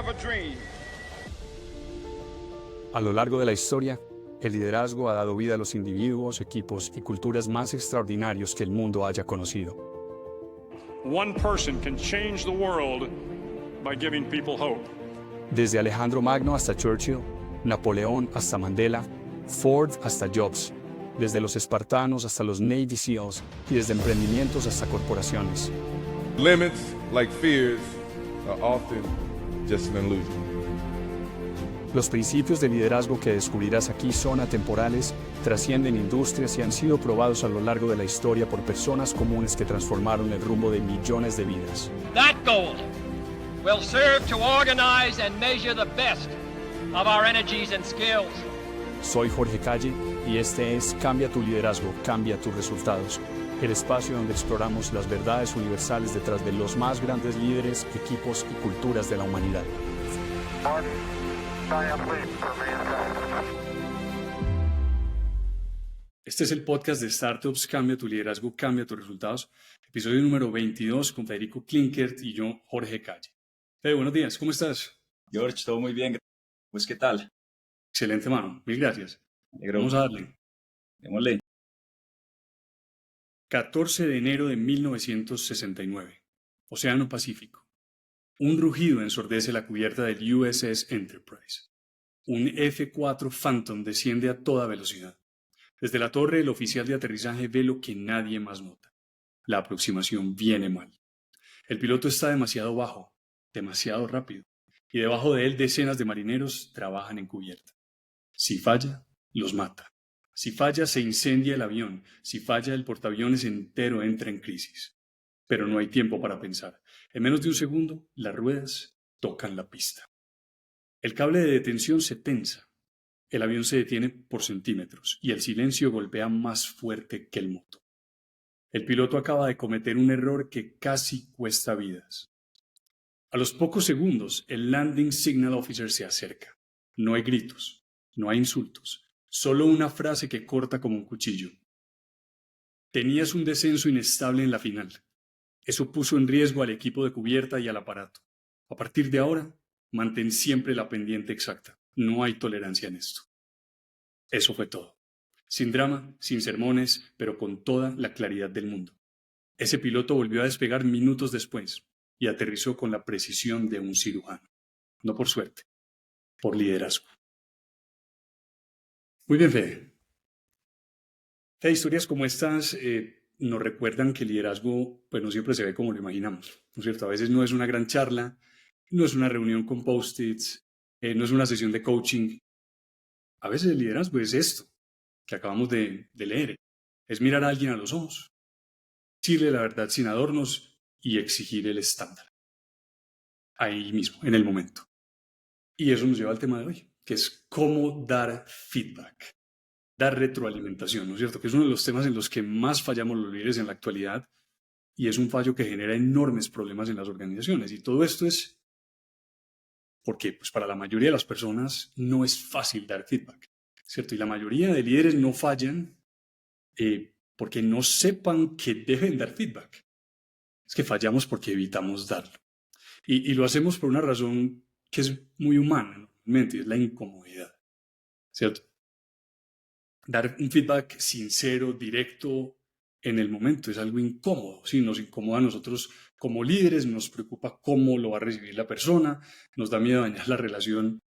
have a dream. A lo largo de la historia, el liderazgo ha dado vida a los individuos, equipos y culturas más extraordinarios que el mundo haya conocido. One person can change the world by giving people hope. Desde Alejandro Magno hasta Churchill, Napoleón hasta Mandela, Ford hasta Jobs, desde los espartanos hasta los Navy SEALs y desde emprendimientos hasta corporaciones. Limits, like fears, are often just an illusion. Los principios de liderazgo que descubrirás aquí son atemporales, trascienden industrias y han sido probados a lo largo de la historia por personas comunes que transformaron el rumbo de millones de vidas. That goal will serve to organize and measure the best of our energies and skills. Soy Jorge Calle y este es Cambia tu liderazgo, cambia tus resultados, el espacio donde exploramos las verdades universales detrás de los más grandes líderes, equipos y culturas de la humanidad. Este es el podcast de Startups Cambia tu liderazgo, cambia tus resultados, episodio número 22 con Federico Klinkert y yo, Jorge Calle. Fede, buenos días, ¿cómo estás? George, todo muy bien. Pues, ¿qué tal? Excelente, mano, mil gracias. Vamos a darle. Démosle. 14 de enero de 1969, Océano Pacífico. Un rugido ensordece la cubierta del USS Enterprise. Un F-4 Phantom desciende a toda velocidad. Desde la torre, el oficial de aterrizaje ve lo que nadie más nota. La aproximación viene mal. El piloto está demasiado bajo, demasiado rápido, y debajo de él decenas de marineros trabajan en cubierta. Si falla, los mata. Si falla, se incendia el avión. Si falla, el portaaviones entero entra en crisis. Pero no hay tiempo para pensar. En menos de un segundo, las ruedas tocan la pista. El cable de detención se tensa. El avión se detiene por centímetros y el silencio golpea más fuerte que el motor. El piloto acaba de cometer un error que casi cuesta vidas. A los pocos segundos, el Landing Signal Officer se acerca. No hay gritos, no hay insultos, solo una frase que corta como un cuchillo. Tenías un descenso inestable en la final. Eso puso en riesgo al equipo de cubierta y al aparato. A partir de ahora, mantén siempre la pendiente exacta. No hay tolerancia en esto. Eso fue todo. Sin drama, sin sermones, pero con toda la claridad del mundo. Ese piloto volvió a despegar minutos después y aterrizó con la precisión de un cirujano. No por suerte, por liderazgo. Muy bien, Fede. Fede, historias como estas nos recuerdan que el liderazgo pues, no siempre se ve como lo imaginamos, ¿no es cierto? A veces no es una gran charla, no es una reunión con post-its, no es una sesión de coaching. A veces el liderazgo es esto que acabamos de leer. Es mirar a alguien a los ojos, decirle la verdad sin adornos y exigir el estándar. Ahí mismo, en el momento. Y eso nos lleva al tema de hoy, que es cómo dar feedback, dar retroalimentación, ¿no es cierto? Que es uno de los temas en los que más fallamos los líderes en la actualidad y es un fallo que genera enormes problemas en las organizaciones. Y todo esto es porque pues, para la mayoría de las personas no es fácil dar feedback, ¿cierto? Y la mayoría de líderes no fallan porque no sepan que deben dar feedback. Es que fallamos porque evitamos darlo. Y lo hacemos por una razón que es muy humana, normalmente, es la incomodidad, ¿cierto? Dar un feedback sincero, directo, en el momento es algo incómodo, ¿sí? Nos incomoda a nosotros como líderes, nos preocupa cómo lo va a recibir la persona, nos da miedo dañar la relación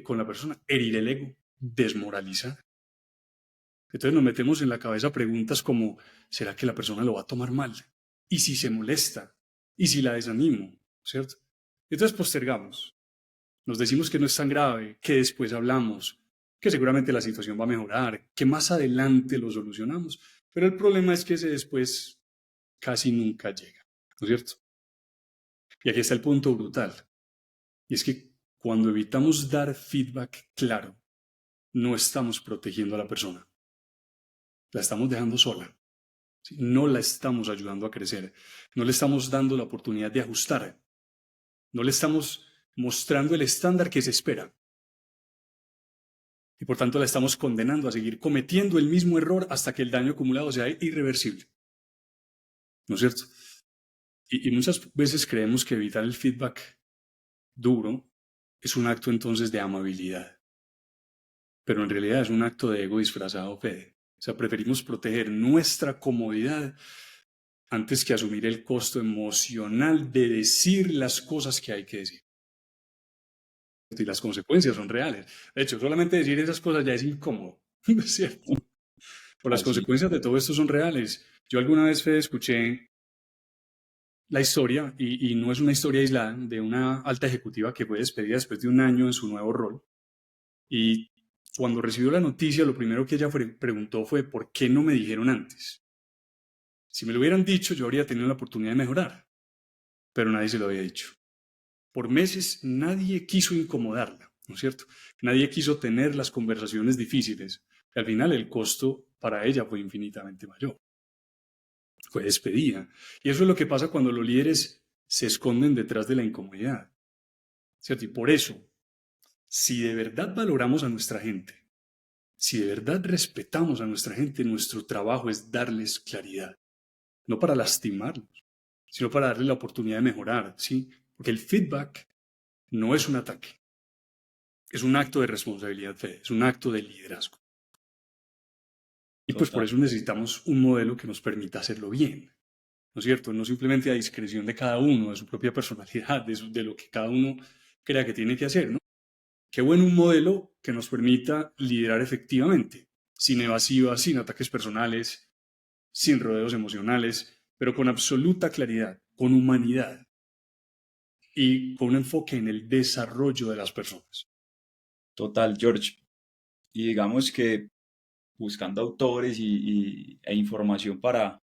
con la persona, herir el ego, desmoralizar. Entonces nos metemos en la cabeza preguntas como, ¿será que la persona lo va a tomar mal? ¿Y si se molesta? ¿Y si la desanimo? ¿Cierto? Entonces postergamos. Nos decimos que no es tan grave, que después hablamos, que seguramente la situación va a mejorar, que más adelante lo solucionamos. Pero el problema es que ese después casi nunca llega, ¿no es cierto? Y aquí está el punto brutal. Y es que cuando evitamos dar feedback claro, no estamos protegiendo a la persona. La estamos dejando sola. ¿Sí? No la estamos ayudando a crecer. No le estamos dando la oportunidad de ajustar. No le estamos mostrando el estándar que se espera. Y por tanto la estamos condenando a seguir cometiendo el mismo error hasta que el daño acumulado sea irreversible. ¿No es cierto? Y muchas veces creemos que evitar el feedback duro es un acto entonces de amabilidad. Pero en realidad es un acto de ego disfrazado, Fede. O sea, preferimos proteger nuestra comodidad antes que asumir el costo emocional de decir las cosas que hay que decir. Y las consecuencias son reales. De hecho, solamente decir esas cosas ya es incómodo, ¿no es cierto? Pero las Así. consecuencias de todo esto son reales. Yo alguna vez, Fede, escuché la historia, y no es una historia aislada, de una alta ejecutiva que fue despedida después de un año en su nuevo rol. Y cuando recibió la noticia, lo primero que ella preguntó fue, ¿por qué no me dijeron antes? Si me lo hubieran dicho, yo habría tenido la oportunidad de mejorar, pero nadie se lo había dicho. Por meses nadie quiso incomodarla, ¿no es cierto? Nadie quiso tener las conversaciones difíciles. Y al final el costo para ella fue infinitamente mayor. Fue despedida. Y eso es lo que pasa cuando los líderes se esconden detrás de la incomodidad, ¿cierto? Y por eso, si de verdad valoramos a nuestra gente, si de verdad respetamos a nuestra gente, nuestro trabajo es darles claridad, no para lastimarlos, sino para darles la oportunidad de mejorar, ¿sí? Porque el feedback no es un ataque, es un acto de responsabilidad, Fede, es un acto de liderazgo. Y pues por Total. eso necesitamos un modelo que nos permita hacerlo bien, ¿no es cierto? No simplemente a discreción de cada uno, de su propia personalidad, de lo que cada uno crea que tiene que hacer, ¿no? Qué bueno un modelo que nos permita liderar efectivamente, sin evasivas, sin ataques personales, sin rodeos emocionales, pero con absoluta claridad, con humanidad y con un enfoque en el desarrollo de las personas. Total, George. Y digamos que buscando autores e información para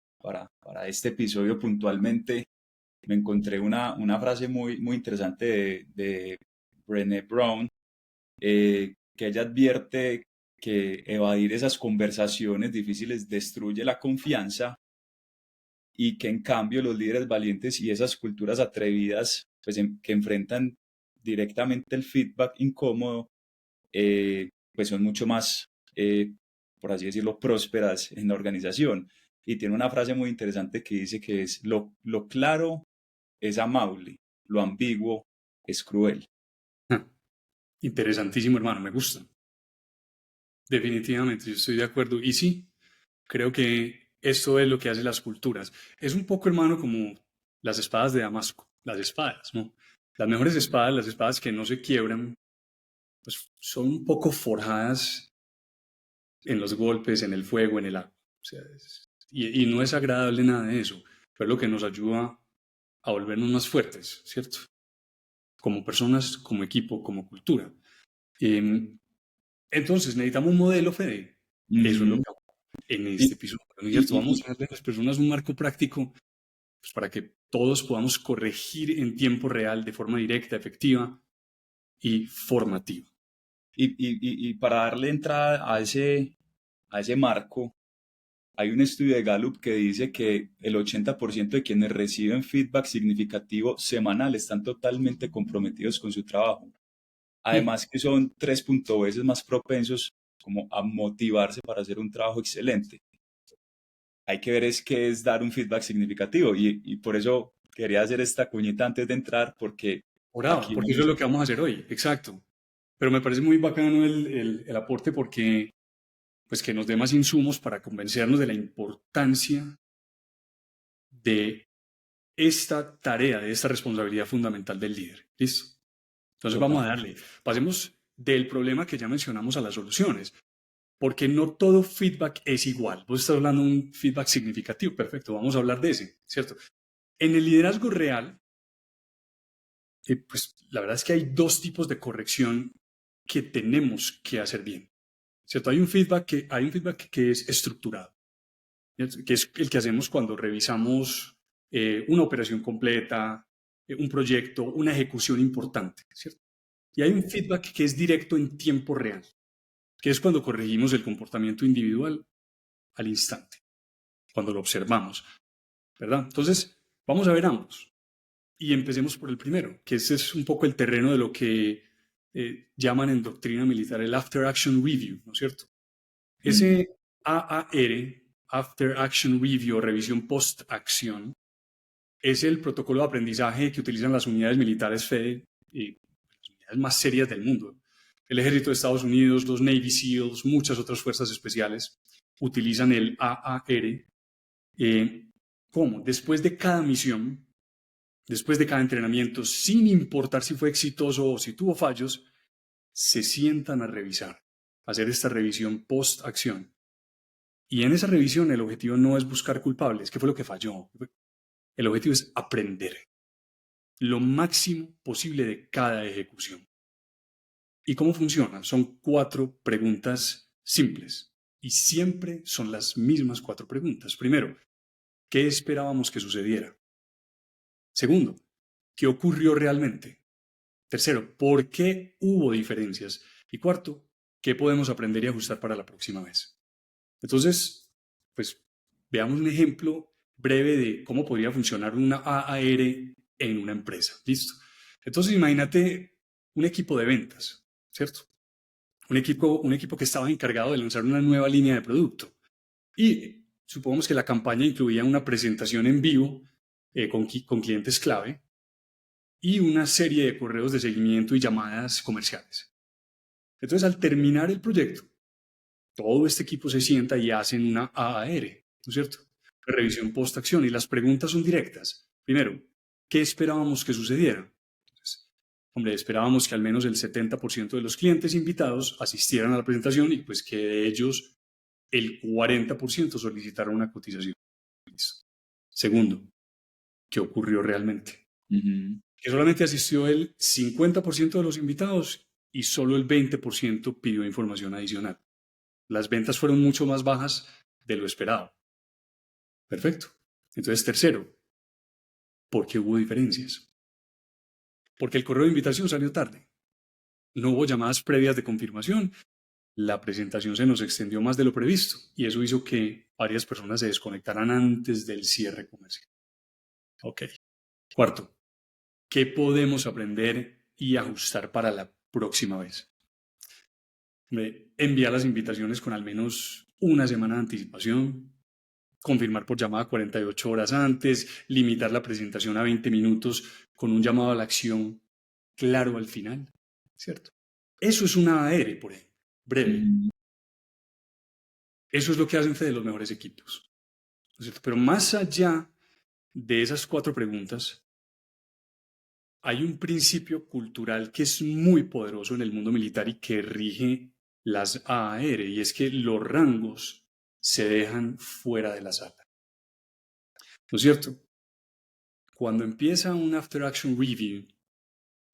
este episodio puntualmente, me encontré una frase muy interesante de Brené Brown, que ella advierte que evadir esas conversaciones difíciles destruye la confianza y que en cambio los líderes valientes y esas culturas atrevidas pues, que enfrentan directamente el feedback incómodo, pues son mucho más, por así decirlo, prósperas en la organización. Y tiene una frase muy interesante que dice que es lo claro es amable, lo ambiguo es cruel. Ah, interesantísimo, hermano, me gusta. Definitivamente, yo estoy de acuerdo. Y sí, creo que esto es lo que hacen las culturas. Es un poco, hermano, como las espadas de Damasco, las espadas, ¿no? Las mejores espadas, las espadas que no se quiebran, pues son un poco forjadas en los golpes, en el fuego, en el agua. O sea, y no es agradable nada de eso, pero es lo que nos ayuda a volvernos más fuertes, ¿cierto? Como personas, como equipo, como cultura. Entonces, necesitamos un modelo, Fede. Eso es lo Ujú. que vamos a hacer en Y, este episodio, ¿no es y, cierto? y, Vamos y- a darle a las personas un marco práctico pues, para que todos podamos corregir en tiempo real, de forma directa, efectiva y formativa. y para darle entrada a ese marco, hay un estudio de Gallup que dice que el 80% de quienes reciben feedback significativo semanal están totalmente comprometidos con su trabajo. Mm. Además que son 3 veces más propensos como a motivarse para hacer un trabajo excelente. Hay que ver es qué es dar un feedback significativo y por eso quería hacer esta cuñita antes de entrar porque Oraba, aquí porque eso es vamos. lo que vamos a hacer hoy, exacto. Pero me parece muy bacano el aporte porque, pues, que nos dé más insumos para convencernos de la importancia de esta tarea, de esta responsabilidad fundamental del líder. ¿Listo? Entonces Total. vamos a darle. Pasemos del problema que ya mencionamos a las soluciones, porque no todo feedback es igual. Vos estás hablando de un feedback significativo, perfecto, vamos a hablar de ese, ¿cierto? En el liderazgo real, pues la verdad es que hay dos tipos de corrección que tenemos que hacer bien, ¿cierto? Hay un feedback que es estructurado, ¿cierto? Que es el que hacemos cuando revisamos una operación completa, un proyecto, una ejecución importante, ¿cierto? Y hay un feedback que es directo en tiempo real, que es cuando corregimos el comportamiento individual al instante, cuando lo observamos, ¿verdad? Entonces, vamos a ver ambos. Y empecemos por el primero, que ese es un poco el terreno de lo que llaman en doctrina militar el After Action Review, ¿no es cierto? Ujú. Ese AAR, After Action Review o revisión post-acción, es el protocolo de aprendizaje que utilizan las unidades militares FEDE, y las unidades más serias del mundo. El ejército de Estados Unidos, los Navy SEALs, muchas otras fuerzas especiales utilizan el AAR. ¿Cómo? Después de cada misión, después de cada entrenamiento, sin importar si fue exitoso o si tuvo fallos, se sientan a revisar, a hacer esta revisión post-acción. Y en esa revisión el objetivo no es buscar culpables, ¿qué fue lo que falló? El objetivo es aprender lo máximo posible de cada ejecución. ¿Y cómo funciona? Son 4 preguntas simples y siempre son las mismas 4 preguntas. Primero, ¿qué esperábamos que sucediera? Segundo, ¿qué ocurrió realmente? Tercero, ¿por qué hubo diferencias? Y cuarto, ¿qué podemos aprender y ajustar para la próxima vez? Entonces, pues veamos un ejemplo breve de cómo podría funcionar una AAR en una empresa. ¿Listo? Entonces, imagínate un equipo de ventas, ¿cierto? Un equipo que estaba encargado de lanzar una nueva línea de producto. Y supongamos que la campaña incluía una presentación en vivo con clientes clave y una serie de correos de seguimiento y llamadas comerciales. Entonces, al terminar el proyecto, todo este equipo se sienta y hacen una AAR, ¿no es cierto? Revisión post-acción, y las preguntas son directas. Primero, ¿qué esperábamos que sucediera? Entonces, hombre, esperábamos que al menos el 70% de los clientes invitados asistieran a la presentación y pues que de ellos el 40% solicitaron una cotización. Segundo, ¿qué ocurrió realmente? Que solamente asistió el 50% de los invitados y solo el 20% pidió información adicional. Las ventas fueron mucho más bajas de lo esperado. Perfecto. Entonces, tercero, ¿por qué hubo diferencias? Porque el correo de invitación salió tarde. No hubo llamadas previas de confirmación. La presentación se nos extendió más de lo previsto y eso hizo que varias personas se desconectaran antes del cierre comercial. Ok. Cuarto, ¿qué podemos aprender y ajustar para la próxima vez? Enviar las invitaciones con al menos una semana de anticipación, confirmar por llamada 48 horas antes, limitar la presentación a 20 minutos con un llamado a la acción claro al final, ¿cierto? Eso es una AR, por ejemplo, breve. Eso es lo que hacen de los mejores equipos, ¿no es cierto? Pero más allá de esas 4 preguntas, hay un principio cultural que es muy poderoso en el mundo militar y que rige las AAR, y es que los rangos se dejan fuera de la sala. ¿No es cierto? Cuando empieza un After Action Review,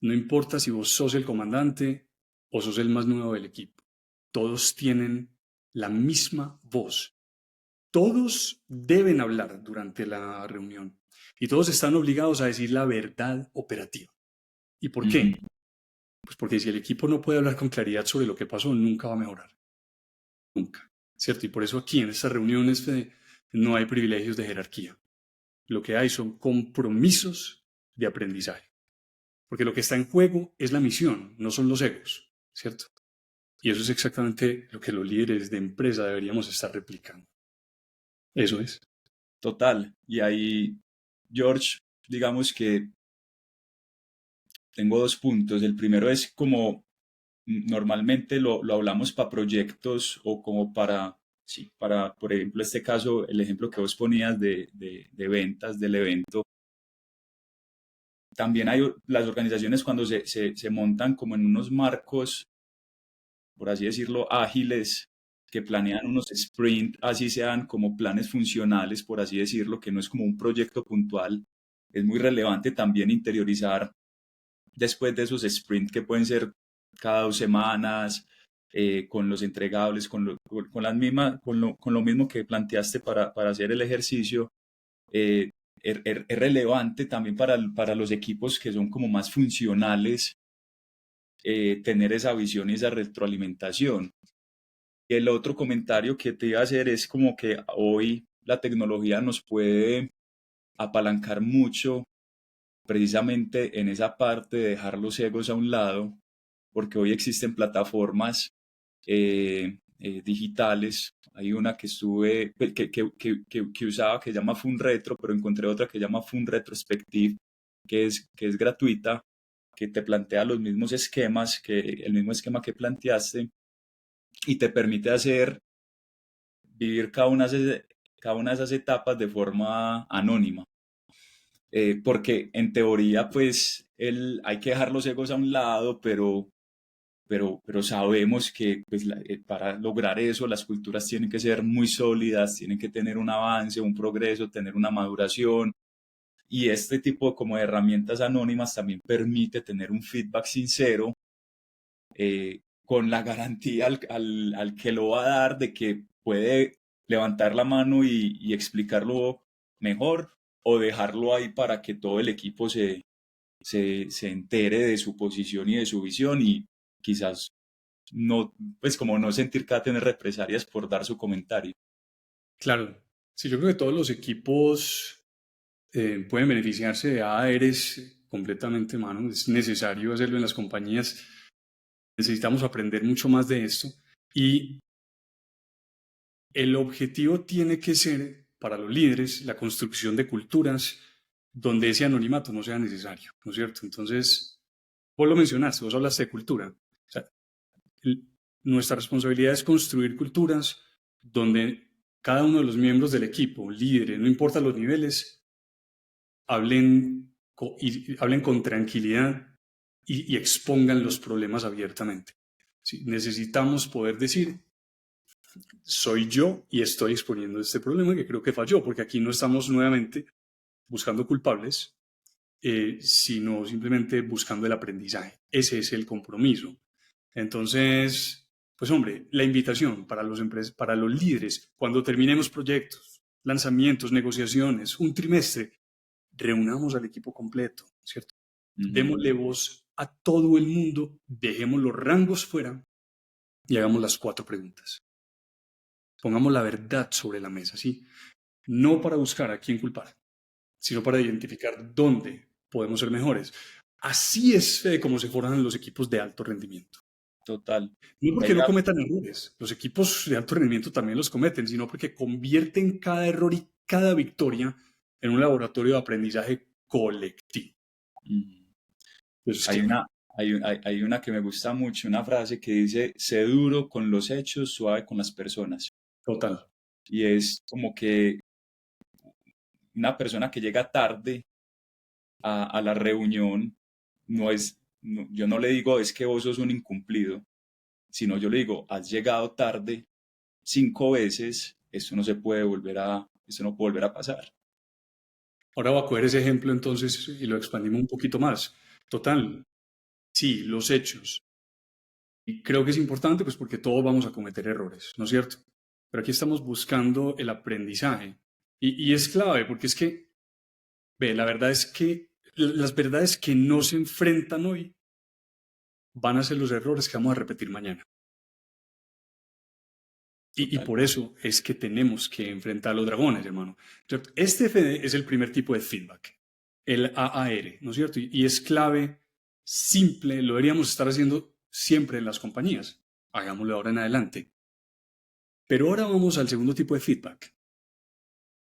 no importa si vos sos el comandante o sos el más nuevo del equipo, todos tienen la misma voz. Todos deben hablar durante la reunión y todos están obligados a decir la verdad operativa. ¿Y por qué? Pues porque si el equipo no puede hablar con claridad sobre lo que pasó, nunca va a mejorar. Nunca. ¿Cierto? Y por eso aquí en estas reuniones no hay privilegios de jerarquía. Lo que hay son compromisos de aprendizaje. Porque lo que está en juego es la misión, no son los egos, ¿cierto? Y eso es exactamente lo que los líderes de empresa deberíamos estar replicando. Eso es. Total. Y ahí, George, digamos que tengo 2 puntos. El primero es como normalmente lo hablamos para proyectos o como para, por ejemplo, este caso, el ejemplo que vos ponías de ventas del evento. También hay las organizaciones cuando se montan como en unos marcos, por así decirlo, ágiles, que planean unos sprint, así sean como planes funcionales, por así decirlo, que no es como un proyecto puntual. Es muy relevante también interiorizar después de esos sprint que pueden ser cada 2 semanas, con los entregables, con lo mismo que planteaste para hacer el ejercicio. Es relevante también para los equipos que son como más funcionales, tener esa visión y esa retroalimentación. El otro comentario que te iba a hacer es como que hoy la tecnología nos puede apalancar mucho precisamente en esa parte de dejar los egos a un lado, porque hoy existen plataformas digitales. Hay una que estuve, que usaba, que se llama FunRetro, pero encontré otra que se llama FunRetrospective, que es gratuita, que te plantea los mismos esquemas, el mismo esquema que planteaste, y te permite vivir cada una de esas etapas de forma anónima. Porque en teoría, pues, hay que dejar los egos a un lado, pero sabemos que pues, para lograr eso las culturas tienen que ser muy sólidas, tienen que tener un avance, un progreso, tener una maduración, y este tipo como de herramientas anónimas también permite tener un feedback sincero, con la garantía al que lo va a dar de que puede levantar la mano y explicarlo mejor, o dejarlo ahí para que todo el equipo se entere de su posición y de su visión, y quizás no, pues como no sentir que va a tener represalias por dar su comentario. Claro, sí, yo creo que todos los equipos pueden beneficiarse de AERES completamente, mano. Es necesario hacerlo en las compañías. Necesitamos aprender mucho más de esto. Y el objetivo tiene que ser, para los líderes, la construcción de culturas donde ese anonimato no sea necesario, ¿no es cierto? Entonces, vos lo mencionaste, vos hablaste de cultura. O sea, nuestra responsabilidad es construir culturas donde cada uno de los miembros del equipo, líderes, no importa los niveles, hablen con tranquilidad y expongan los problemas abiertamente. ¿Sí? Necesitamos poder decir, soy yo y estoy exponiendo este problema que creo que falló, porque aquí no estamos nuevamente buscando culpables, sino simplemente buscando el aprendizaje. Ese es el compromiso. Entonces, pues hombre, la invitación para para los líderes, cuando terminemos proyectos, lanzamientos, negociaciones, un trimestre, reunamos al equipo completo, ¿cierto? Démosle voz a todo el mundo, dejemos los rangos fuera y hagamos las 4 preguntas. Pongamos la verdad sobre la mesa, ¿sí? No para buscar a quién culpar, sino para identificar dónde podemos ser mejores. Así es como se forman los equipos de alto rendimiento. Total. No porque no cometan errores, los equipos de alto rendimiento también los cometen, sino porque convierten cada error y cada victoria en un laboratorio de aprendizaje colectivo. Hay una que me gusta mucho, una frase que dice: sé duro con los hechos, suave con las personas. Total. Y es como que una persona que llega tarde a la reunión, yo no le digo es que vos sos un incumplido, sino yo le digo, has llegado tarde 5 veces, esto no puede volver a pasar. Ahora voy a coger ese ejemplo entonces y lo expandimos un poquito más. Total, sí, los hechos. Y creo que es importante pues porque todos vamos a cometer errores, ¿no es cierto? Pero aquí estamos buscando el aprendizaje. Y es clave porque es que, la verdad es que las verdades que no se enfrentan hoy van a ser los errores que vamos a repetir mañana. Y por eso es que tenemos que enfrentar a los dragones, hermano. Este FD es el primer tipo de feedback, el AAR, ¿no es cierto? Y es clave, simple, lo deberíamos estar haciendo siempre en las compañías. Hagámoslo ahora en adelante. Pero ahora vamos al segundo tipo de feedback,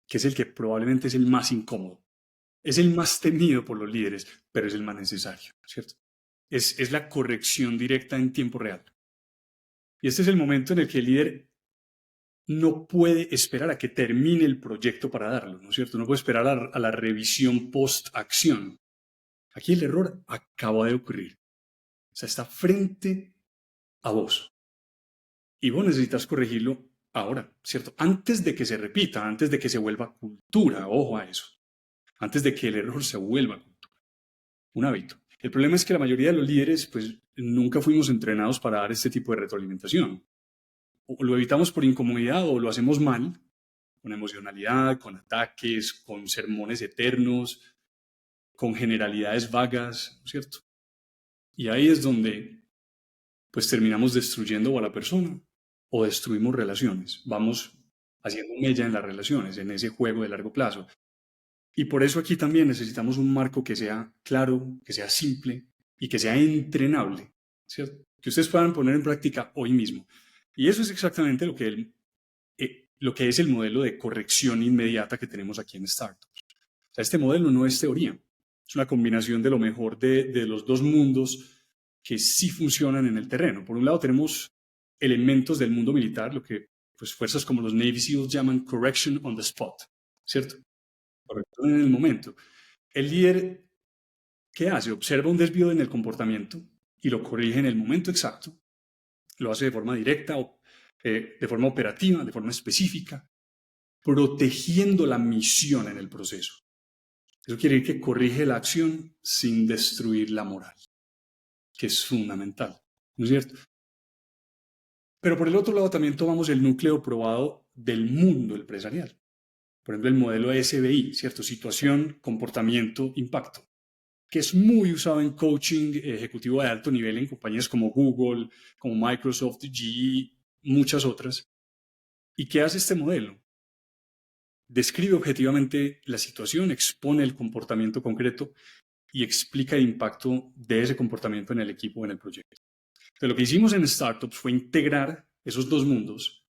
que es el que probablemente es el más incómodo. Es el más temido por los líderes, pero es el más necesario, ¿cierto? Es la corrección directa en tiempo real. Y este es el momento en el que el líder no puede esperar a que termine el proyecto para darlo, ¿no es cierto? No puede esperar a la revisión post-acción. Aquí el error acaba de ocurrir. O sea, está frente a vos. Y vos necesitas corregirlo ahora, ¿cierto? Antes de que se repita, antes de que se vuelva cultura, ojo a eso. Antes de que el error se vuelva cultura. Un hábito. El problema es que la mayoría de los líderes, pues, nunca fuimos entrenados para dar este tipo de retroalimentación. O lo evitamos por incomodidad o lo hacemos mal, con emocionalidad, con ataques, con sermones eternos, con generalidades vagas, ¿no es cierto? Y ahí es donde pues terminamos destruyendo a la persona o destruimos relaciones. Vamos haciendo mella en las relaciones, en ese juego de largo plazo. Y por eso aquí también necesitamos un marco que sea claro, que sea simple y que sea entrenable, ¿cierto? Que ustedes puedan poner en práctica hoy mismo. Y eso es exactamente lo que es el modelo de corrección inmediata que tenemos aquí en Startups. O sea, este modelo no es teoría, Es una combinación de lo mejor de los dos mundos que sí funcionan en el terreno. Por un lado tenemos elementos del mundo militar, lo que pues, fuerzas como los Navy SEALs llaman correction on the spot, ¿cierto? Corrección en el momento. El líder, ¿qué hace? Observa un desvío en el comportamiento y lo corrige en el momento exacto. Lo hace de forma directa, de forma operativa, de forma específica, protegiendo la misión en el proceso. Eso quiere decir que corrige la acción sin destruir la moral, que es fundamental, ¿no es cierto? Pero por el otro lado también tomamos el núcleo probado del mundo empresarial. Por ejemplo, el modelo SBI, ¿cierto? Situación, comportamiento, impacto, que es muy usado en coaching ejecutivo de alto nivel en compañías como Google, como Microsoft, GE, muchas otras. ¿Y qué hace este modelo? Describe objetivamente la situación, expone el comportamiento concreto y explica el impacto de ese comportamiento en el equipo o en el proyecto. Entonces, lo que hicimos en Startups fue integrar esos dos mundos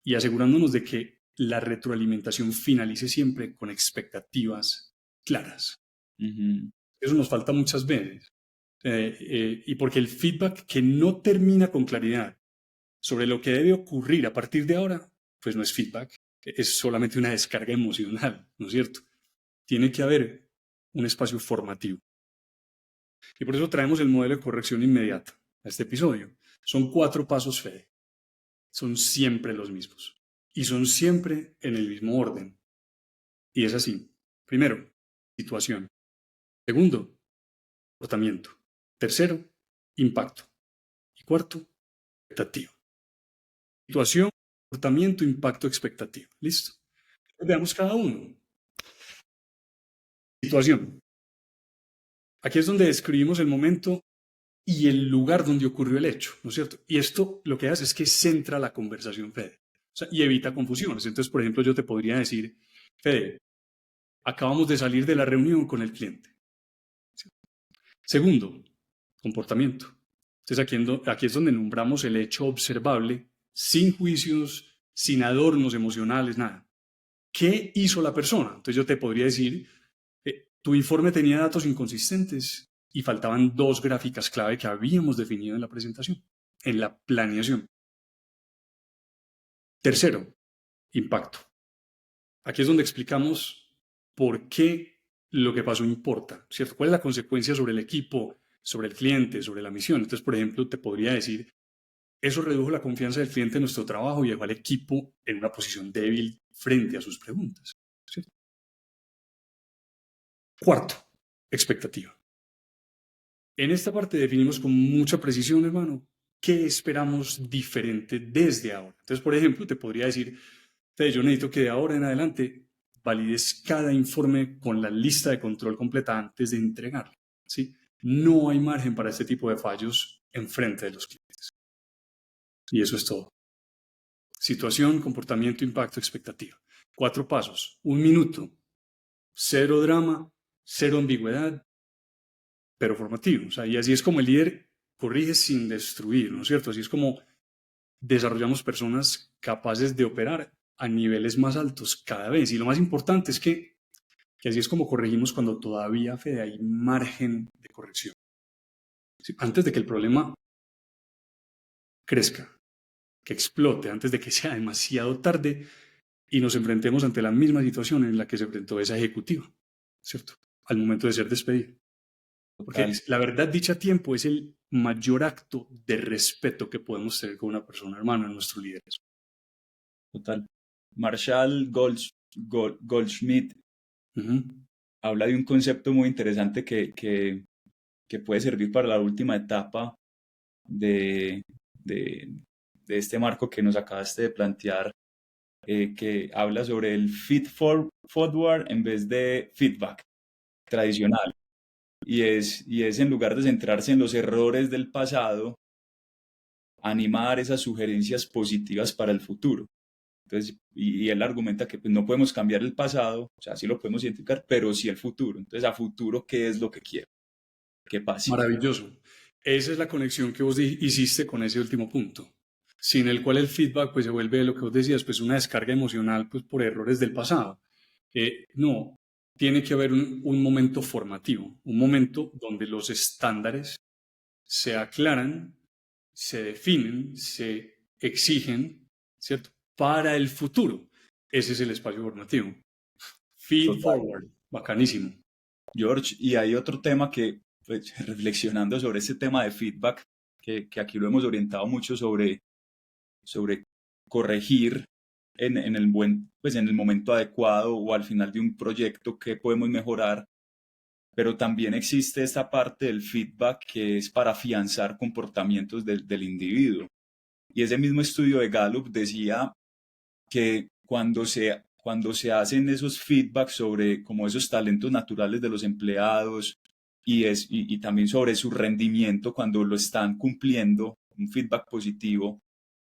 y asegurándonos de que la retroalimentación finalice siempre con expectativas claras. Eso nos falta muchas veces. Y porque el feedback que no termina con claridad sobre lo que debe ocurrir a partir de ahora, pues no es feedback, es solamente una descarga emocional, ¿no es cierto? Tiene que haber un espacio formativo. Y por eso traemos el modelo de corrección inmediata a este episodio. Son 4 pasos, Fede. Son siempre los mismos. Y son siempre en el mismo orden. Y es así. Primero, situación. Segundo, comportamiento. Tercero, impacto. Y cuarto, expectativa. Situación, comportamiento, impacto, expectativa. ¿Listo? Veamos cada uno. Situación. Aquí es donde describimos el momento y el lugar donde ocurrió el hecho, ¿no es cierto? Y esto lo que hace es que centra la conversación, Fede, o sea, y evita confusiones. Entonces, por ejemplo, yo te podría decir, Fede, acabamos de salir de la reunión con el cliente. ¿Sí? Segundo, comportamiento. Entonces, aquí es donde nombramos el hecho observable, sin juicios, sin adornos emocionales, nada. ¿Qué hizo la persona? Entonces, yo te podría decir, tu informe tenía datos inconsistentes y faltaban 2 gráficas clave que habíamos definido en la presentación, en la planeación. Tercero, impacto. Aquí es donde explicamos por qué lo que pasó importa, ¿cierto? ¿Cuál es la consecuencia sobre el equipo, sobre el cliente, sobre la misión? Entonces, por ejemplo, te podría decir, eso redujo la confianza del cliente en nuestro trabajo y dejó al equipo en una posición débil frente a sus preguntas, ¿cierto? Cuarto, expectativa. En esta parte definimos con mucha precisión, hermano, qué esperamos diferente desde ahora. Entonces, por ejemplo, te podría decir, Fede, yo necesito que de ahora en adelante valides cada informe con la lista de control completa antes de entregarlo, ¿sí? No hay margen para este tipo de fallos en frente de los clientes. Y eso es todo. Situación, comportamiento, impacto, expectativa. 4 pasos, 1 minuto, 0 drama, 0 ambigüedad, pero formativo. O sea, y así es como el líder corrige sin destruir, ¿no es cierto? Así es como desarrollamos personas capaces de operar a niveles más altos cada vez. Y lo más importante es que así es como corregimos cuando todavía, Fede, hay margen de corrección. ¿Sí? Antes de que el problema crezca, que explote, antes de que sea demasiado tarde y nos enfrentemos ante la misma situación en la que se enfrentó esa ejecutiva, ¿cierto? Al momento de ser despedida. Porque la verdad, dicha a tiempo, es el mayor acto de respeto que podemos tener con una persona, hermano, en nuestro liderazgo. Total. Marshall Goldschmidt habla de un concepto muy interesante que puede servir para la última etapa de este marco que nos acabaste de plantear, que habla sobre el feed forward en vez de feedback tradicional. Y es en lugar de centrarse en los errores del pasado, animar esas sugerencias positivas para el futuro. Entonces, y él argumenta que pues, no podemos cambiar el pasado, o sea, sí lo podemos identificar, pero sí el futuro. Entonces, a futuro, ¿qué es lo que quiero? ¿Qué pasa? Maravilloso. Esa es la conexión que vos hiciste con ese último punto, sin el cual el feedback pues, se vuelve lo que vos decías, pues una descarga emocional pues, por errores del pasado. No, tiene que haber un momento formativo, un momento donde los estándares se aclaran, se definen, se exigen, ¿cierto? Para el futuro. Ese es el espacio formativo. Feed Total. forward. Bacanísimo. George, y hay otro tema que, pues, reflexionando sobre este tema de feedback, que aquí lo hemos orientado mucho sobre corregir en el momento adecuado o al final de un proyecto que podemos mejorar, pero también existe esta parte del feedback que es para afianzar comportamientos del individuo. Y ese mismo estudio de Gallup decía que cuando se hacen esos feedbacks sobre como esos talentos naturales de los empleados y también sobre su rendimiento cuando lo están cumpliendo, un feedback positivo,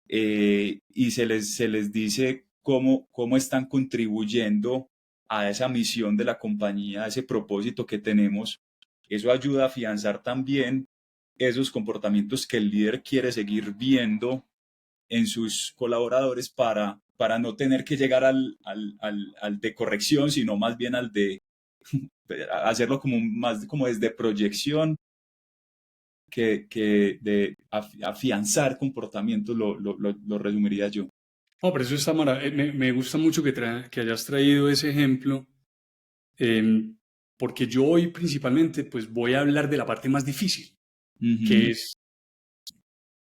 y se les dice cómo están contribuyendo a esa misión de la compañía, a ese propósito que tenemos, eso ayuda a afianzar también esos comportamientos que el líder quiere seguir viendo en sus colaboradores para no tener que llegar al de corrección, sino más bien al de hacerlo más como desde proyección que de afianzar comportamientos, lo resumiría yo. No, pero eso está me gusta mucho que hayas traído ese ejemplo, porque yo hoy principalmente pues voy a hablar de la parte más difícil, que es,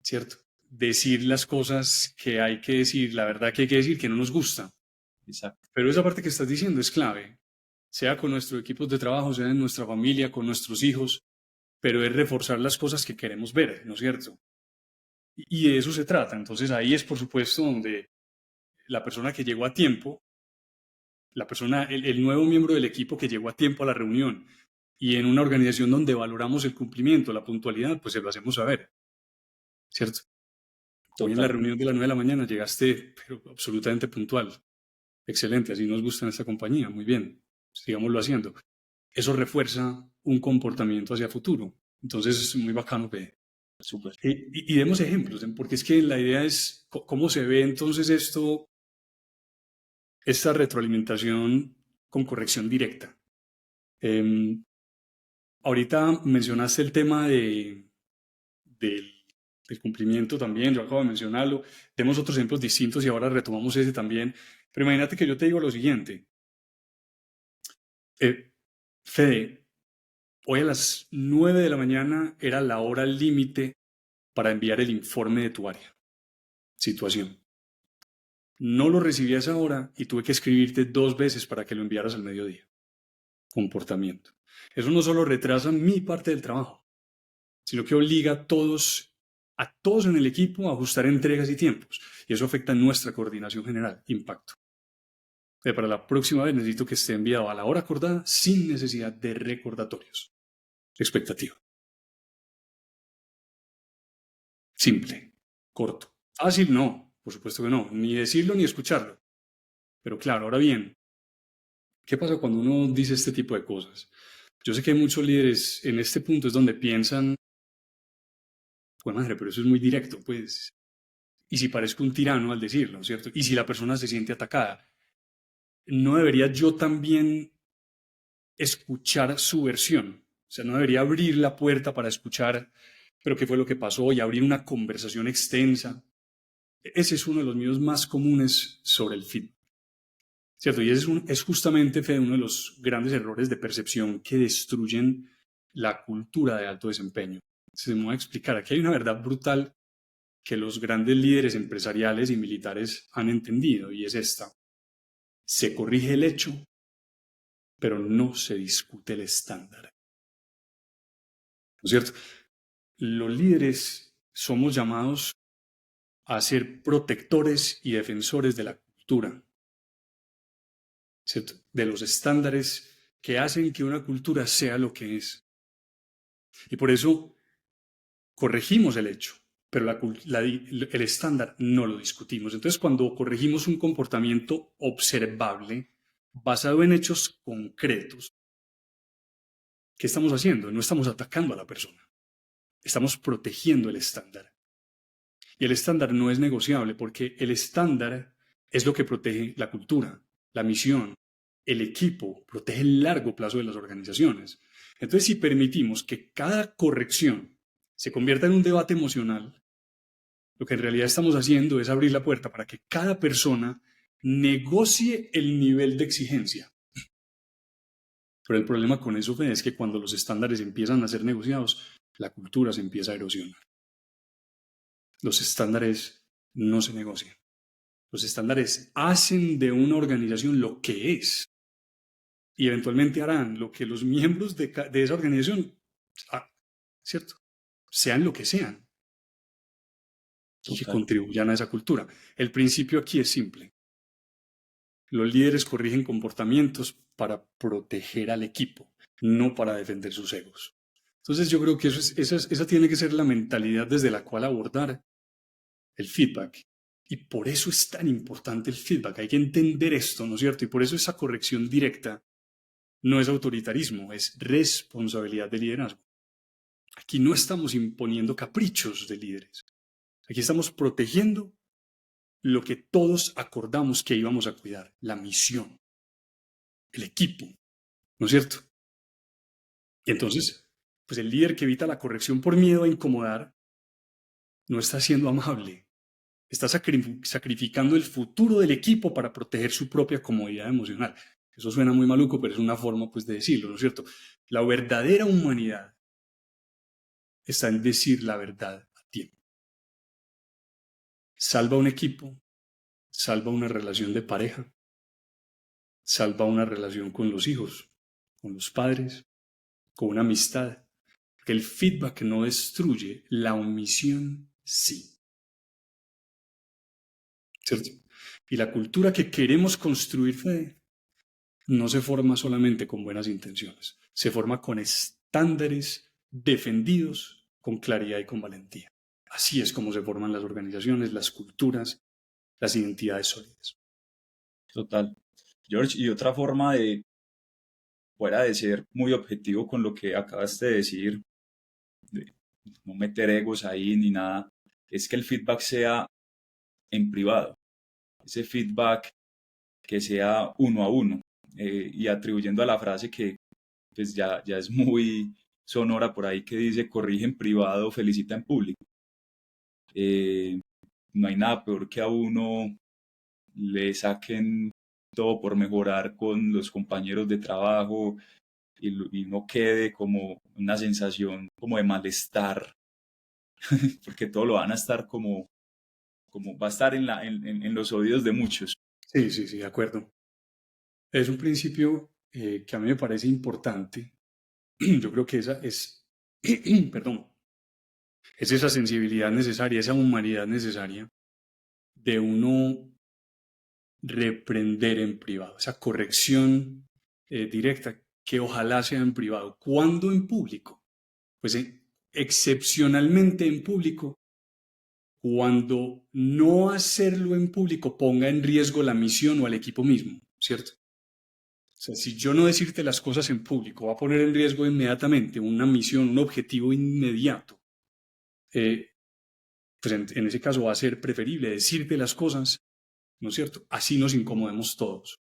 ¿cierto? Decir las cosas que hay que decir, la verdad que hay que decir, que no nos gusta. Exacto. Pero esa parte que estás diciendo es clave, sea con nuestros equipos de trabajo, sea en nuestra familia, con nuestros hijos, pero es reforzar las cosas que queremos ver, ¿no es cierto? Y de eso se trata. Entonces ahí es, por supuesto, donde la persona que llegó a tiempo, el nuevo miembro del equipo que llegó a tiempo a la reunión, y en una organización donde valoramos el cumplimiento, la puntualidad, pues se lo hacemos saber, ¿cierto? Hoy en la reunión de las 9 de la mañana llegaste, pero absolutamente puntual. Excelente, así nos gusta en esta compañía, muy bien, sigámoslo haciendo. Eso refuerza un comportamiento hacia futuro. Entonces es muy bacano que... Súper. Y demos ejemplos, porque es que la idea es cómo se ve entonces esta retroalimentación con corrección directa. Ahorita mencionaste el tema del cumplimiento también, yo acabo de mencionarlo. Tenemos otros ejemplos distintos y ahora retomamos ese también. Pero imagínate que yo te digo lo siguiente. Fede, hoy a las 9 de la mañana era la hora límite para enviar el informe de tu área. Situación. No lo recibí a esa hora y tuve que escribirte 2 veces para que lo enviaras al mediodía. Comportamiento. Eso no solo retrasa mi parte del trabajo, sino que obliga a todos en el equipo a ajustar entregas y tiempos. Y eso afecta nuestra coordinación general. Impacto. Para la próxima vez necesito que esté enviado a la hora acordada sin necesidad de recordatorios. Expectativa. Simple. Corto. Fácil no, por supuesto que no. Ni decirlo ni escucharlo. Pero claro, ahora bien, ¿qué pasa cuando uno dice este tipo de cosas? Yo sé que hay muchos líderes en este punto es donde piensan, pues madre, pero eso es muy directo, pues. Y si parezco un tirano al decirlo, ¿cierto? Y si la persona se siente atacada, ¿no debería yo también escuchar su versión? O sea, no debería abrir la puerta para escuchar, pero qué fue lo que pasó y abrir una conversación extensa. Ese es uno de los míos más comunes sobre el feedback. ¿Cierto? Y es justamente, Fede, uno de los grandes errores de percepción que destruyen la cultura de alto desempeño. Se me va a explicar. Aquí hay una verdad brutal que los grandes líderes empresariales y militares han entendido, y es esta. Se corrige el hecho, pero no se discute el estándar. ¿No es cierto? Los líderes somos llamados a ser protectores y defensores de la cultura, ¿cierto? De los estándares que hacen que una cultura sea lo que es. Y por eso corregimos el hecho, pero el estándar no lo discutimos. Entonces, cuando corregimos un comportamiento observable, basado en hechos concretos, ¿qué estamos haciendo? No estamos atacando a la persona. Estamos protegiendo el estándar. Y el estándar no es negociable porque el estándar es lo que protege la cultura, la misión, el equipo, protege el largo plazo de las organizaciones. Entonces, si permitimos que cada corrección se convierta en un debate emocional, lo que en realidad estamos haciendo es abrir la puerta para que cada persona negocie el nivel de exigencia. Pero el problema con eso, Fede, es que cuando los estándares empiezan a ser negociados, la cultura se empieza a erosionar. Los estándares no se negocian. Los estándares hacen de una organización lo que es. Y eventualmente harán lo que los miembros de esa organización, ¿cierto? Sean lo que sean. Y que contribuyan a esa cultura. El principio aquí es simple. Los líderes corrigen comportamientos para proteger al equipo, no para defender sus egos. Entonces yo creo que esa tiene que ser la mentalidad desde la cual abordar el feedback. Y por eso es tan importante el feedback. Hay que entender esto, ¿no es cierto? Y por eso esa corrección directa no es autoritarismo, es responsabilidad de liderazgo. Aquí no estamos imponiendo caprichos de líderes. Aquí estamos protegiendo lo que todos acordamos que íbamos a cuidar, la misión, el equipo, ¿no es cierto? Y entonces, pues el líder que evita la corrección por miedo a incomodar no está siendo amable, está sacrificando el futuro del equipo para proteger su propia comodidad emocional. Eso suena muy maluco, pero es una forma pues de decirlo, ¿no es cierto? La verdadera humanidad está en decir la verdad a tiempo. Salva un equipo, salva una relación de pareja, salva una relación con los hijos, con los padres, con una amistad. Porque el feedback no destruye, la omisión sí. ¿Cierto? Y la cultura que queremos construir, Fede, no se forma solamente con buenas intenciones, se forma con estándares defendidos con claridad y con valentía. Así es como se forman las organizaciones, las culturas, las identidades sólidas. Total. George, y otra forma de, fuera de ser muy objetivo con lo que acabaste de decir, de no meter egos ahí ni nada, es que el feedback sea en privado. Ese feedback que sea uno a uno. Y atribuyendo a la frase que pues ya es muy sonora por ahí que dice corrige en privado, felicita en público. No hay nada peor que a uno le saquen todo por mejorar con los compañeros de trabajo y no quede como una sensación como de malestar, porque todo lo van a estar como va a estar en los oídos de muchos. Sí, de acuerdo. Es un principio que a mí me parece importante. Yo creo que esa es, perdón, es esa sensibilidad necesaria, esa humanidad necesaria de uno reprender en privado, esa corrección directa que ojalá sea en privado. ¿Cuándo en público? Pues excepcionalmente en público, cuando no hacerlo en público ponga en riesgo la misión o al equipo mismo, ¿cierto? O sea, si yo no decirte las cosas en público va a poner en riesgo inmediatamente una misión, un objetivo inmediato, pues en ese caso va a ser preferible decirte las cosas, ¿no es cierto? Así nos incomodemos todos,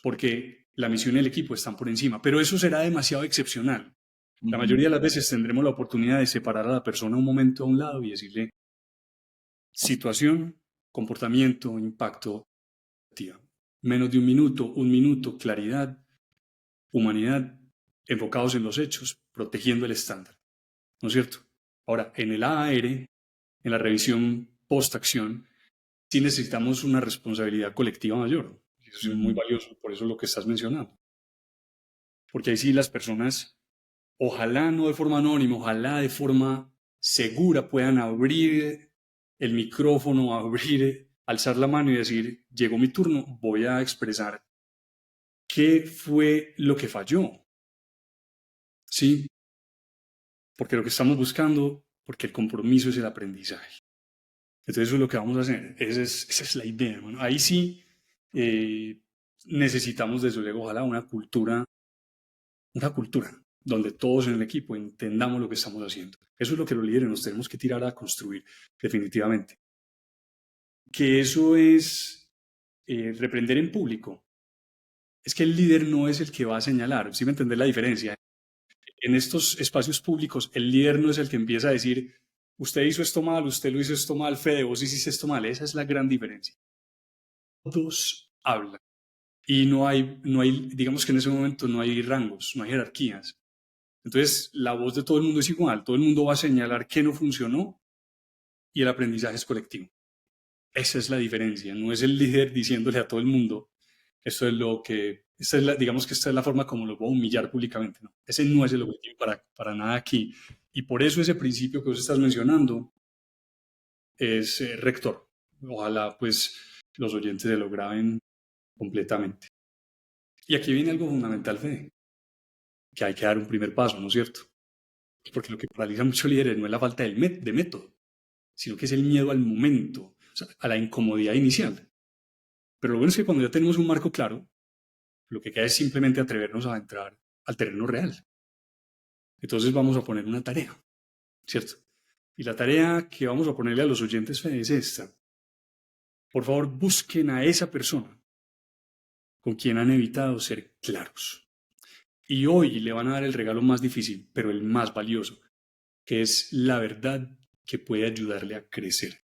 porque la misión y el equipo están por encima, pero eso será demasiado excepcional. La mayoría de las veces tendremos la oportunidad de separar a la persona un momento a un lado y decirle situación, comportamiento, impacto, activa. Menos de un minuto, claridad, humanidad, enfocados en los hechos, protegiendo el estándar, ¿no es cierto? Ahora, en el AAR, en la revisión post-acción, sí necesitamos una responsabilidad colectiva mayor. Eso es muy valioso, por eso es lo que estás mencionando. Porque ahí sí las personas, ojalá no de forma anónima, ojalá de forma segura puedan abrir el micrófono, alzar la mano y decir, llegó mi turno, voy a expresar qué fue lo que falló. ¿Sí? Porque lo que estamos buscando, porque el compromiso es el aprendizaje. Entonces eso es lo que vamos a hacer. Esa es la idea. Bueno, ahí sí necesitamos desde luego, ojalá, una cultura donde todos en el equipo entendamos lo que estamos haciendo. Eso es lo que los líderes nos tenemos que tirar a construir, definitivamente. Que eso es reprender en público. es que el líder no es el que va a señalar. ¿Sí me entendés la diferencia? En estos espacios públicos, el líder no es el que empieza a decir, usted hizo esto mal, usted lo hizo esto mal, Fede, vos hiciste esto mal. Esa es la gran diferencia. Todos hablan. Y no hay, digamos que en ese momento no hay rangos, no hay jerarquías. Entonces, la voz de todo el mundo es igual. Todo el mundo va a señalar qué no funcionó y el aprendizaje es colectivo. Esa es la diferencia. No es el líder diciéndole a todo el mundo, esto es lo que, digamos que esta es la forma como lo voy a humillar públicamente. No, ese no es el objetivo para nada aquí. Y por eso ese principio que vos estás mencionando es rector. Ojalá pues los oyentes se lo graben completamente. Y aquí viene algo fundamental, Fede, que hay que dar un primer paso, ¿no es cierto? Porque lo que paraliza a muchos líderes no es la falta de método, sino que es el miedo al momento, o sea, a la incomodidad inicial. Pero lo bueno es que cuando ya tenemos un marco claro, lo que queda es simplemente atrevernos a entrar al terreno real. Entonces vamos a poner una tarea, ¿cierto? Y la tarea que vamos a ponerle a los oyentes, Fede, es esta. Por favor, busquen a esa persona con quien han evitado ser claros. Y hoy le van a dar el regalo más difícil, pero el más valioso, que es la verdad que puede ayudarle a crecer.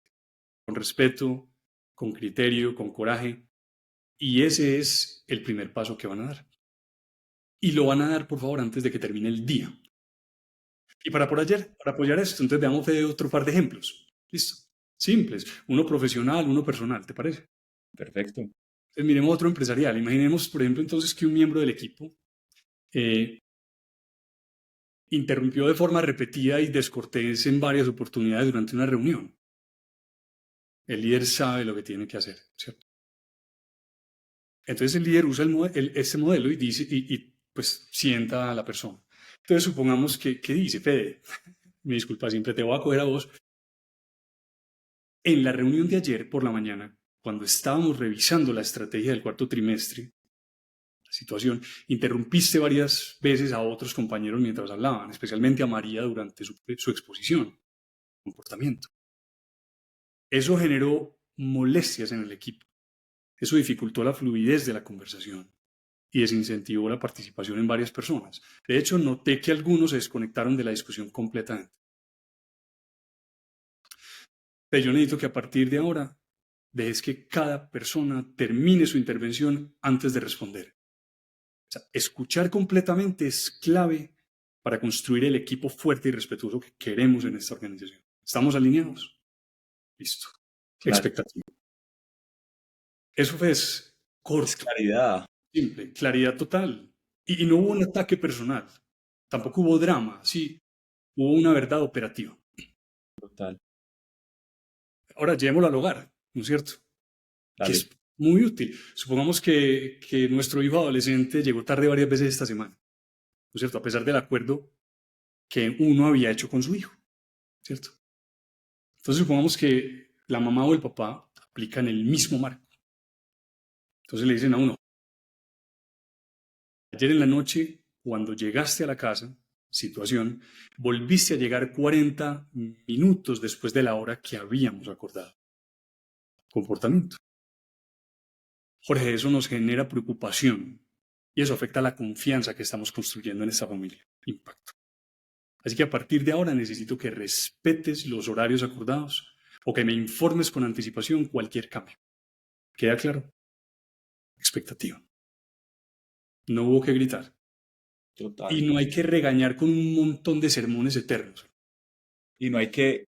Con respeto, con criterio, con coraje. Y ese es el primer paso que van a dar. Y lo van a dar, por favor, antes de que termine el día. Y para apoyar esto, entonces veamos otro par de ejemplos. ¿Listo? Simples. Uno profesional, uno personal, ¿te parece? Perfecto. Entonces miremos otro empresarial. Imaginemos, por ejemplo, entonces que un miembro del equipo interrumpió de forma repetida y descortés en varias oportunidades durante una reunión. El líder sabe lo que tiene que hacer, ¿cierto? Entonces el líder usa este modelo y dice, pues sienta a la persona. Entonces supongamos que dice, Fede, me disculpa, siempre te voy a coger a vos. En la reunión de ayer por la mañana, cuando estábamos revisando la estrategia del cuarto trimestre, la situación, interrumpiste varias veces a otros compañeros mientras hablaban, especialmente a María durante su exposición, comportamiento. Eso generó molestias en el equipo. Eso dificultó la fluidez de la conversación y desincentivó la participación en varias personas. De hecho, noté que algunos se desconectaron de la discusión completamente. Pero yo necesito que a partir de ahora dejes que cada persona termine su intervención antes de responder. O sea, escuchar completamente es clave para construir el equipo fuerte y respetuoso que queremos en esta organización. ¿Estamos alineados? Listo. Claro. Expectativa. Eso es corto. Es claridad. Simple, claridad total. Y no hubo un ataque personal. Tampoco hubo drama, sí. Hubo una verdad operativa. Total. Ahora, llevémoslo al hogar, ¿no es cierto? Dale. Que es muy útil. Supongamos que nuestro hijo adolescente llegó tarde varias veces esta semana, ¿no es cierto? A pesar del acuerdo que uno había hecho con su hijo, ¿cierto? Entonces supongamos que la mamá o el papá aplican el mismo marco. Entonces le dicen a uno, ayer en la noche, cuando llegaste a la casa, situación, volviste a llegar 40 minutos después de la hora que habíamos acordado. Comportamiento. Jorge, eso nos genera preocupación y eso afecta la confianza que estamos construyendo en esta familia. Impacto. Así que a partir de ahora necesito que respetes los horarios acordados o que me informes con anticipación cualquier cambio. ¿Queda claro? Expectativa. No hubo que gritar. Total. Y no hay que regañar con un montón de sermones eternos. Y no hay que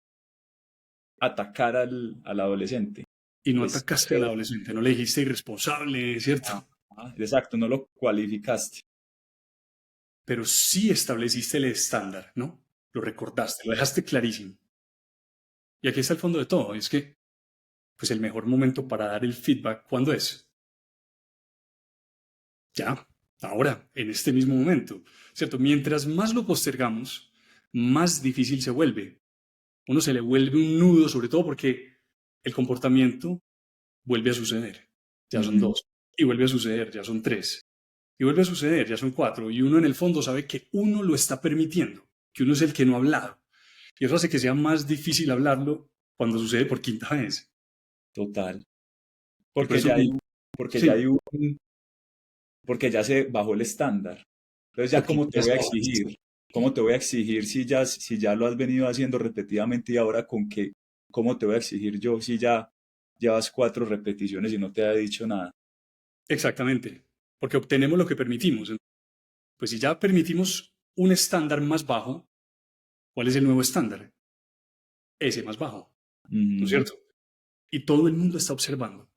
atacar al adolescente. Y no Es- atacaste al adolescente, no le dijiste irresponsable, ¿cierto? Exacto, no lo cualificaste. Pero sí estableciste el estándar, ¿no? Lo recordaste, lo dejaste clarísimo. Y aquí está el fondo de todo, es que pues el mejor momento para dar el feedback, ¿cuándo es? Ya, ahora, en este mismo momento, ¿cierto? Mientras más lo postergamos, más difícil se vuelve. Uno se le vuelve un nudo, sobre todo porque el comportamiento vuelve a suceder. Ya son 2. Y vuelve a suceder, ya son 3. Y vuelve a suceder, ya son 4. Y uno en el fondo sabe que uno lo está permitiendo, que uno es el que no ha hablado. Y eso hace que sea más difícil hablarlo cuando sucede por quinta vez. Total. Por Porque eso ya hay, sí. ya hay porque ya se bajó el estándar. Entonces ya cómo te voy a exigir, cómo te voy a exigir si ya lo has venido haciendo repetidamente y ahora con qué, cómo te voy a exigir yo si ya llevas 4 repeticiones y no te ha dicho nada. Exactamente, porque obtenemos lo que permitimos. Pues si ya permitimos un estándar más bajo, ¿cuál es el nuevo estándar? Ese más bajo, ¿no es cierto? Y todo el mundo está observando.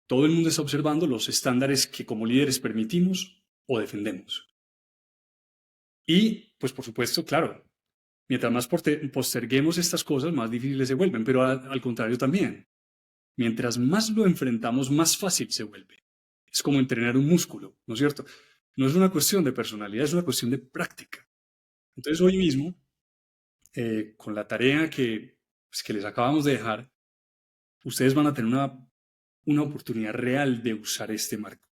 Todo el mundo está observando los estándares que como líderes permitimos o defendemos. Y, pues por supuesto, claro, mientras más posterguemos estas cosas, más difíciles se vuelven, pero al contrario también. Mientras más lo enfrentamos, más fácil se vuelve. Es como entrenar un músculo, ¿no es cierto? No es una cuestión de personalidad, es una cuestión de práctica. Entonces hoy mismo, con la tarea que les acabamos de dejar, ustedes van a tener una oportunidad real de usar este marco.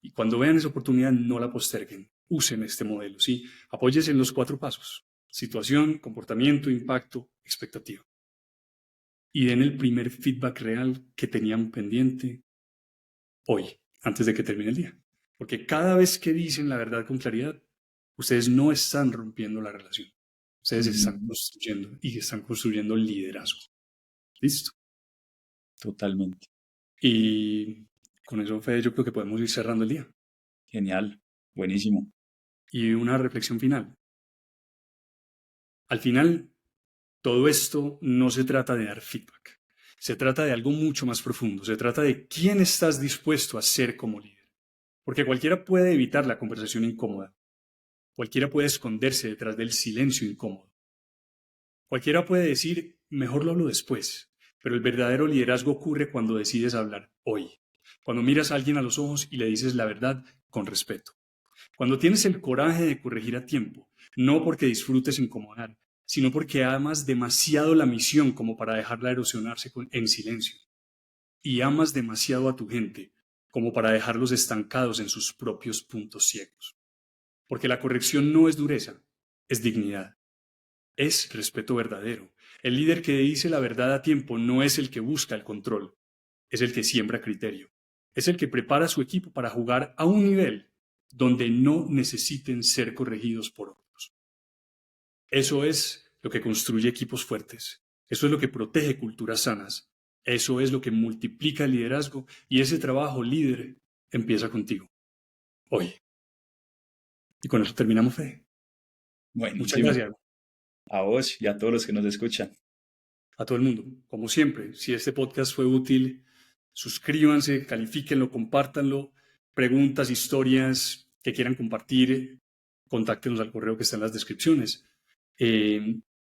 Y cuando vean esa oportunidad, no la posterguen. Usen este modelo, ¿sí? Apóyense en los 4 pasos: situación, comportamiento, impacto, expectativa. Y den el primer feedback real que tenían pendiente hoy, antes de que termine el día. Porque cada vez que dicen la verdad con claridad, ustedes no están rompiendo la relación. Ustedes están construyendo y están construyendo liderazgo. ¿Listo? Totalmente. Y con eso, Fede, yo creo que podemos ir cerrando el día. Genial, buenísimo. Y una reflexión final. Al final, todo esto no se trata de dar feedback. Se trata de algo mucho más profundo. Se trata de quién estás dispuesto a ser como líder. Porque cualquiera puede evitar la conversación incómoda. Cualquiera puede esconderse detrás del silencio incómodo. Cualquiera puede decir, mejor lo hablo después. Pero el verdadero liderazgo ocurre cuando decides hablar hoy. Cuando miras a alguien a los ojos y le dices la verdad con respeto. Cuando tienes el coraje de corregir a tiempo, no porque disfrutes incomodar, sino porque amas demasiado la misión como para dejarla erosionarse en silencio. Y amas demasiado a tu gente como para dejarlos estancados en sus propios puntos ciegos. Porque la corrección no es dureza, es dignidad. Es respeto verdadero. El líder que dice la verdad a tiempo no es el que busca el control, es el que siembra criterio. Es el que prepara a su equipo para jugar a un nivel donde no necesiten ser corregidos por otros. Eso es lo que construye equipos fuertes. Eso es lo que protege culturas sanas. Eso es lo que multiplica el liderazgo y ese trabajo líder empieza contigo. Hoy. Y con eso terminamos, Fede. Buenísimo. Muchas gracias. A vos y a todos los que nos escuchan. A todo el mundo. Como siempre, si este podcast fue útil, suscríbanse, califíquenlo, compártanlo. Preguntas, historias que quieran compartir, contáctenos al correo que está en las descripciones.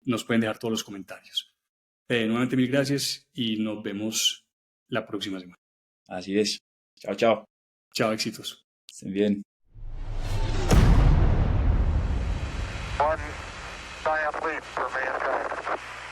Nos pueden dejar todos los comentarios. Nuevamente, mil gracias y nos vemos la próxima semana. Así es. Chao, chao. Chao, éxitos. Estén bien. One giant leap for mankind.